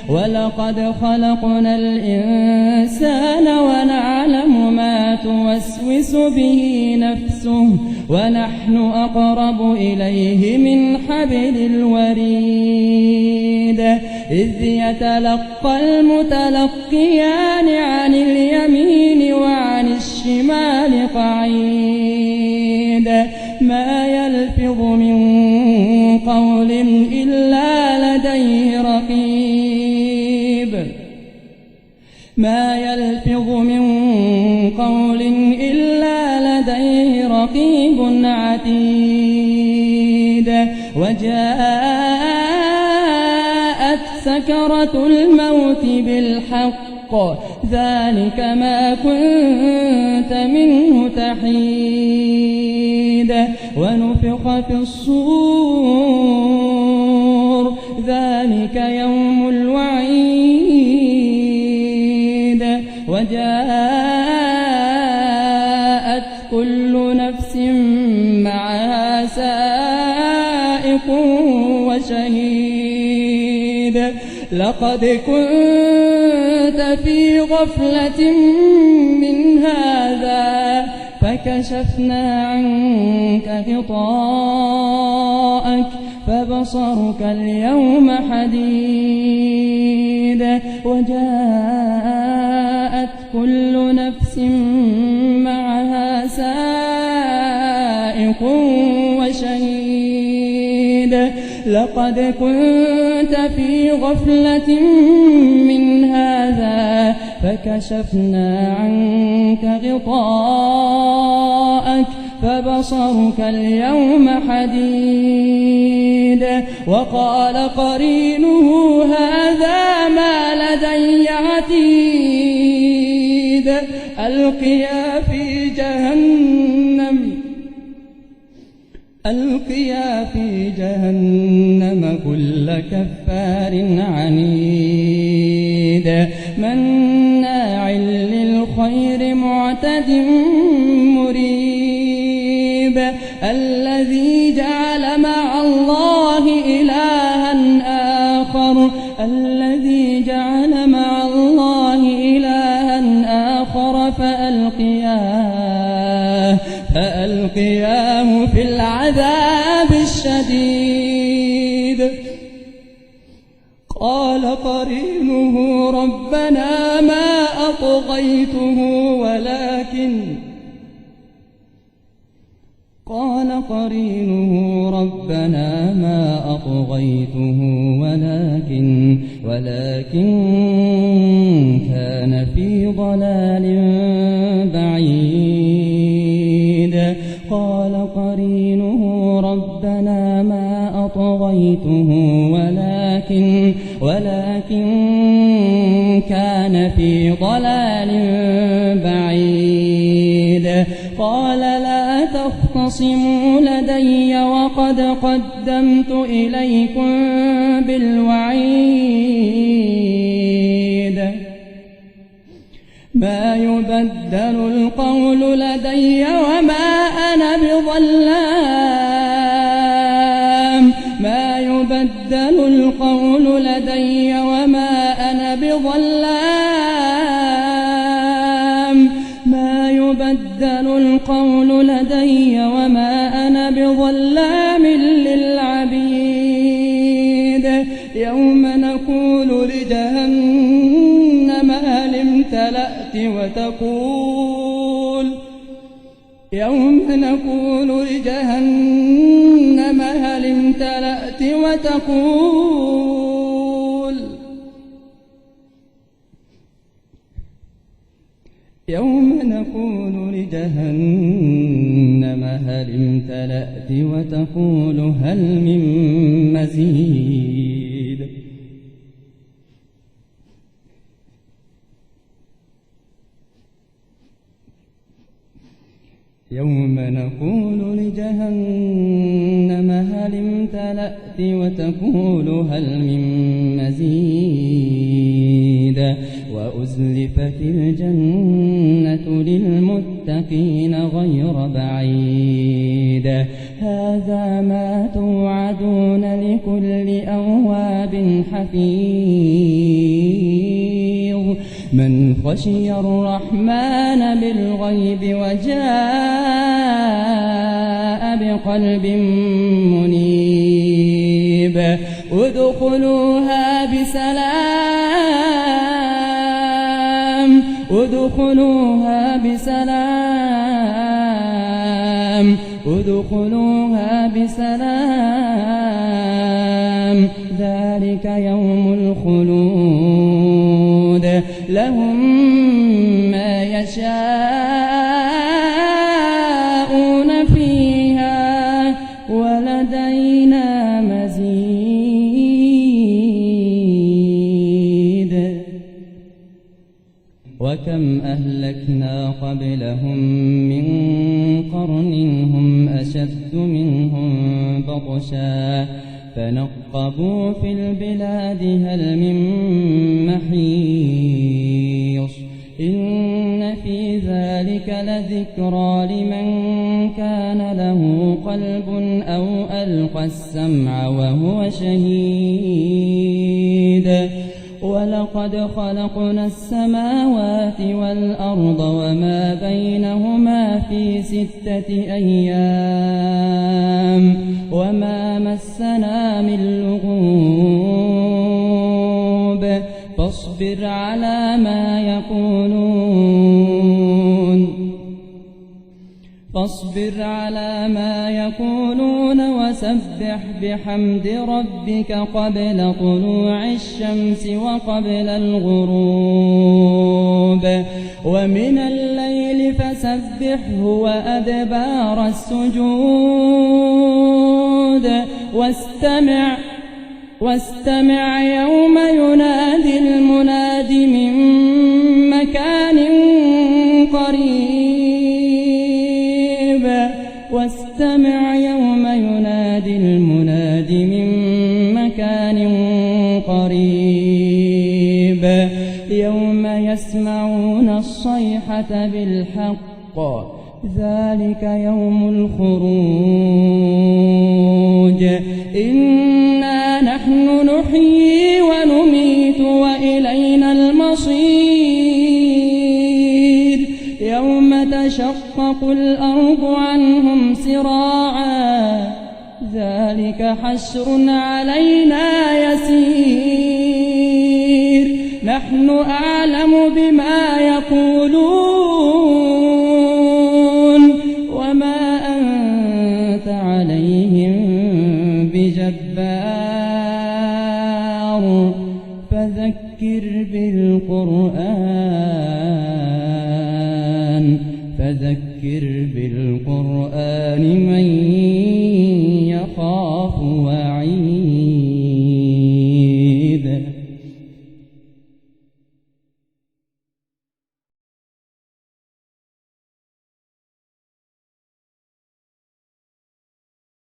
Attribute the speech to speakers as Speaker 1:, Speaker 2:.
Speaker 1: ولقد خلقنا الإنسان ونعلم ما توسوس به نفسه ونحن أقرب إليه من حبل الوريد إذ يتلقى المتلقيان عن اليمين وعن الشمال قعيد ما يلفظ من قول إلا لديه رقيب ما يلفظ من قول إلا لديه رقيب عتيد وجاءت سكرة الموت بالحق ذلك ما كنت منه تحيد ونفخ في الصور ذلك يوم الوعيد وجاءت كل نفس معها سائق وشهيد لقد كنت في غفلة من هذا فكشفنا عنك غطاءك فبصرك اليوم حديد وجاءت كل نفس معها سائق وشهيد لقد كنت في غفلة من هذا فكشفنا عنك غطاءك فبصرك اليوم حديد وقال قرينه هذا ما لدي عتيد ألقيا في جهنم كل كفار عنيد مناع للخير معتد مريب الذي جعل مع الله إلها آخر فألقياه في العذاب الشديد قال قرينه ربنا ما أطغيته ولكن كان في ضلال بعيد قال قرينه ربنا ما أطغيته ولكن كان في ضلال بعيد قال لا تختصموا لدي وقد قدمت إليكم بالوعيد ما يبدل القول لدي وما أنا بظلام للعبيد يوم نقول لجهنم هل امتلأت وتقول هل من مزيد يوم نقول لجهنم هل امتلأت وتقول هل من مزيد وأزلفت الجنة للمتقين غير بعيد هذا ما توعدون لكل أواب حفيظ خشي الرحمن بالغيب وجاء بقلب منيب ادخلوها بسلام ذلك يوم الخلود لهم ما يشاءون فيها ولدينا مزيد وكم أهلكنا قبلهم من قرن هم أشد منهم بطشا فنقبوا في البلاد هل من محيص إن في ذلك لذكرى لمن كان له قلب أو ألقى السمع وهو شهيد ولقد خلقنا السماوات والأرض وما بينهما في 6 أيام وما مسنا من لغوب فاصبر على ما يقولون وسبح بحمد ربك قبل طلوع الشمس وقبل الغروب ومن الليل فسبحه وأدبار السجود واستمع يوم ينادي المناد من مكان قريب يوم يسمعون الصيحة بالحق ذلك يوم الخروج إنا نحن نحيي ونميت وإلينا المصير يوم تشقق الأرض عنهم سراعا ذلك حشر علينا يسير نحن أعلم بما يقولون وما أنت عليهم بجبار فذكر بالقرآن من يخاف وعيد